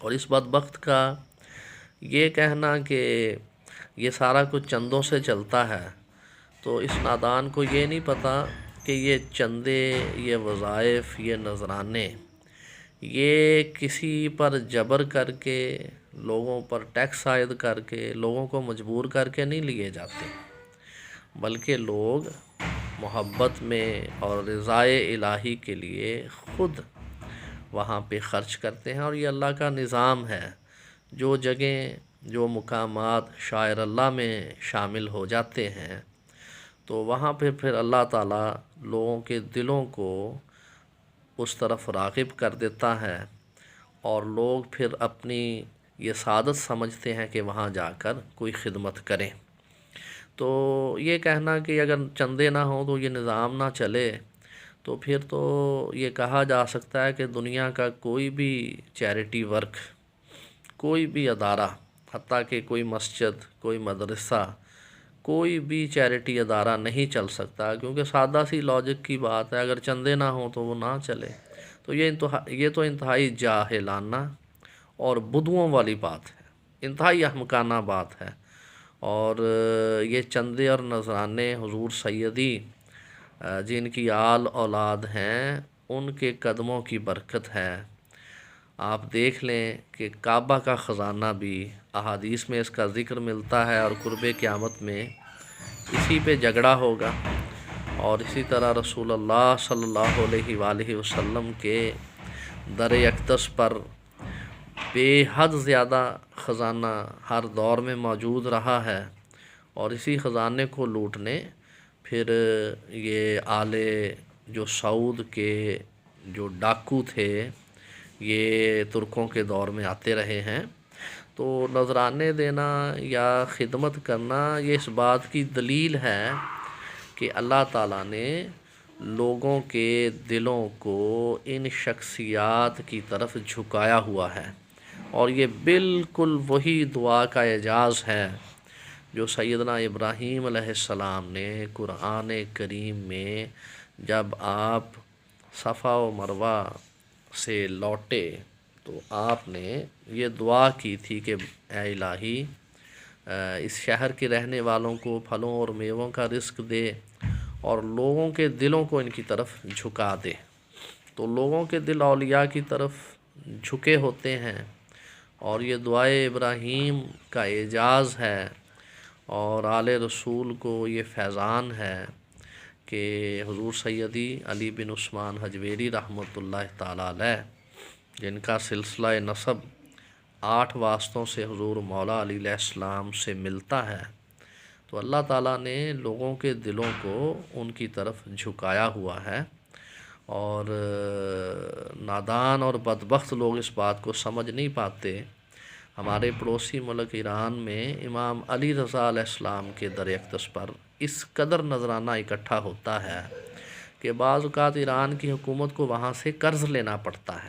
اور اس بدبخت کا یہ کہنا کہ یہ سارا کچھ چندوں سے چلتا ہے، تو اس نادان کو یہ نہیں پتہ کہ یہ چندے، یہ وظائف، یہ نذرانے، یہ کسی پر جبر کر کے، لوگوں پر ٹیکس عائد کر کے، لوگوں کو مجبور کر کے نہیں لیے جاتے، بلکہ لوگ محبت میں اور رضائے الہی کے لیے خود وہاں پہ خرچ کرتے ہیں۔ اور یہ اللہ کا نظام ہے۔ جو جگہیں، جو مقامات شاعر اللہ میں شامل ہو جاتے ہیں، تو وہاں پہ پھر اللہ تعالیٰ لوگوں کے دلوں کو اس طرف راغب کر دیتا ہے، اور لوگ پھر اپنی یہ سعادت سمجھتے ہیں کہ وہاں جا کر کوئی خدمت کریں۔ تو یہ کہنا کہ اگر چندے نہ ہوں تو یہ نظام نہ چلے، تو پھر تو یہ کہا جا سکتا ہے کہ دنیا کا کوئی بھی چیریٹی ورک، کوئی بھی ادارہ، حتیٰ کہ کوئی مسجد، کوئی مدرسہ، کوئی بھی چیریٹی ادارہ نہیں چل سکتا، کیونکہ سادہ سی لاجک کی بات ہے، اگر چندے نہ ہوں تو وہ نہ چلے۔ تو یہ تو انتہائی جاہلانہ اور بدوؤں والی بات ہے، انتہائی احمقانہ بات ہے۔ اور یہ چندے اور نذرانے حضور سیدی جن کی آل اولاد ہیں، ان کے قدموں کی برکت ہے۔ آپ دیکھ لیں کہ کعبہ کا خزانہ بھی احادیث میں اس کا ذکر ملتا ہے، اور قرب قیامت میں اسی پہ جھگڑا ہوگا۔ اور اسی طرح رسول اللہ صلی اللہ علیہ وآلہ وسلم کے در اقدس پر بے حد زیادہ خزانہ ہر دور میں موجود رہا ہے، اور اسی خزانے کو لوٹنے پھر یہ آل جو سعود کے جو ڈاکو تھے، یہ ترکوں کے دور میں آتے رہے ہیں۔ تو نذرانے دینا یا خدمت کرنا یہ اس بات کی دلیل ہے کہ اللہ تعالیٰ نے لوگوں کے دلوں کو ان شخصیات کی طرف جھکایا ہوا ہے، اور یہ بالکل وہی دعا کا اعجاز ہے جو سیدنا ابراہیم علیہ السلام نے قرآن کریم میں جب آپ صفا و مروہ سے لوٹے تو آپ نے یہ دعا کی تھی کہ اے الہی اس شہر کے رہنے والوں کو پھلوں اور میووں کا رزق دے، اور لوگوں کے دلوں کو ان کی طرف جھکا دے۔ تو لوگوں کے دل اولیاء کی طرف جھکے ہوتے ہیں، اور یہ دعائے ابراہیم کا اعجاز ہے، اور آل رسول کو یہ فیضان ہے کہ حضور سیدی علی بن عثمان حجویری رحمۃ اللہ تعالیٰ علیہ، جن کا سلسلہ نسب 8 واسطوں سے حضور مولا علی علیہ السلام سے ملتا ہے، تو اللہ تعالیٰ نے لوگوں کے دلوں کو ان کی طرف جھکایا ہوا ہے۔ اور نادان اور بدبخت لوگ اس بات کو سمجھ نہیں پاتے۔ ہمارے پڑوسی ملک ایران میں امام علی رضا علیہ السلام کے در اقدس پر اس قدر نذرانہ اکٹھا ہوتا ہے کہ بعض اوقات ایران کی حکومت کو وہاں سے قرض لینا پڑتا ہے۔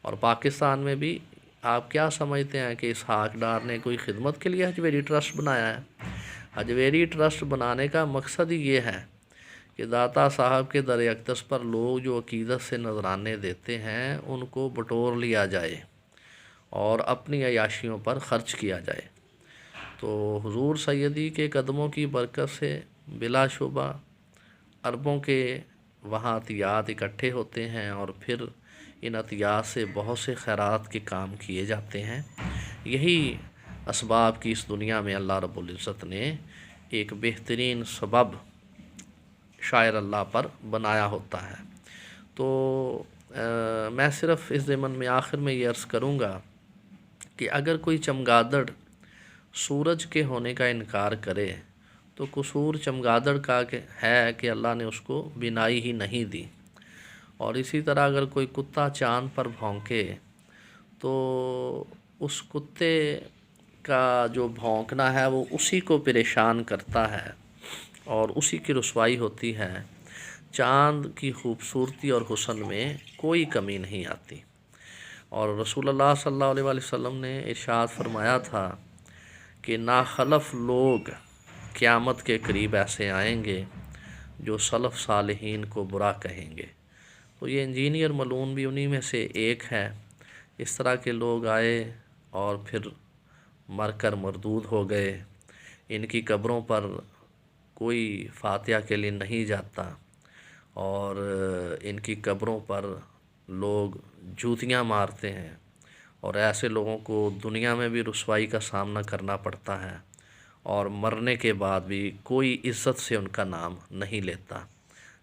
اور پاکستان میں بھی آپ کیا سمجھتے ہیں کہ اسحاق ڈار نے کوئی خدمت کے لیے حجویری ٹرسٹ بنایا ہے؟ حجویری ٹرسٹ بنانے کا مقصد ہی یہ ہے کہ داتا صاحب کے در اقدس پر لوگ جو عقیدت سے نذرانے دیتے ہیں ان کو بٹور لیا جائے اور اپنی عیاشیوں پر خرچ کیا جائے۔ تو حضور سیدی کے قدموں کی برکت سے بلا شبہ اربوں کے وہاں عطیات اکٹھے ہوتے ہیں، اور پھر ان عطیات سے بہت سے خیرات کے کام کیے جاتے ہیں۔ یہی اسباب کی اس دنیا میں اللہ رب العزت نے ایک بہترین سبب شاعر اللہ پر بنایا ہوتا ہے۔ تو میں صرف اس ضمن میں آخر میں یہ عرض کروں گا کہ اگر کوئی چمگادڑ سورج کے ہونے کا انکار کرے تو قصور چمگادڑ کا ہے کہ اللہ نے اس کو بینائی ہی نہیں دی۔ اور اسی طرح اگر کوئی کتا چاند پر بھونکے تو اس کتے کا جو بھونکنا ہے وہ اسی کو پریشان کرتا ہے اور اسی کی رسوائی ہوتی ہے۔ چاند کی خوبصورتی اور حسن میں کوئی کمی نہیں آتی۔ اور رسول اللہ صلی اللہ علیہ وآلہ وسلم نے ارشاد فرمایا تھا کہ ناخلف لوگ قیامت کے قریب ایسے آئیں گے جو سلف صالحین کو برا کہیں گے۔ تو یہ انجینئر ملعون بھی انہی میں سے ایک ہے اس طرح کے لوگ آئے اور پھر مر کر مردود ہو گئے، ان کی قبروں پر کوئی فاتحہ کے لیے نہیں جاتا، اور ان کی قبروں پر لوگ جوتیاں مارتے ہیں، اور ایسے لوگوں کو دنیا میں بھی رسوائی کا سامنا کرنا پڑتا ہے، اور مرنے کے بعد بھی کوئی عزت سے ان کا نام نہیں لیتا۔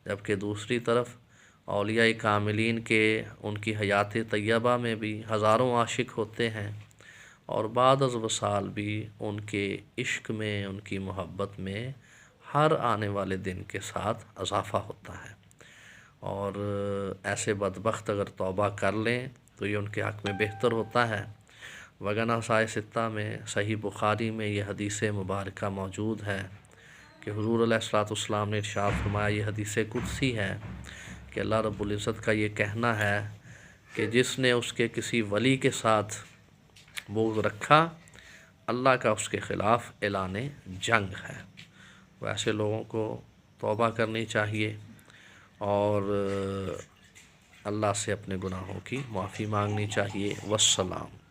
جبکہ دوسری طرف اولیاء کاملین کے ان کی حیات طیبہ میں بھی ہزاروں عاشق ہوتے ہیں، اور بعد از وصال بھی ان کے عشق میں، ان کی محبت میں ہر آنے والے دن کے ساتھ اضافہ ہوتا ہے، اور ایسے بدبخت اگر توبہ کر لیں تو یہ ان کے حق میں بہتر ہوتا ہے۔ وگرنہ سائے ستہ میں صحیح بخاری میں یہ حدیث مبارکہ موجود ہے کہ حضور علیہ الصلوۃ والسلام نے ارشاد فرمایا، یہ حدیث قدسی ہے کہ اللہ رب العزت کا یہ کہنا ہے کہ جس نے اس کے کسی ولی کے ساتھ بغض رکھا، اللہ کا اس کے خلاف اعلان جنگ ہے۔ ویسے لوگوں کو توبہ کرنی چاہیے اور اللہ سے اپنے گناہوں کی معافی مانگنی چاہیے۔ والسلام۔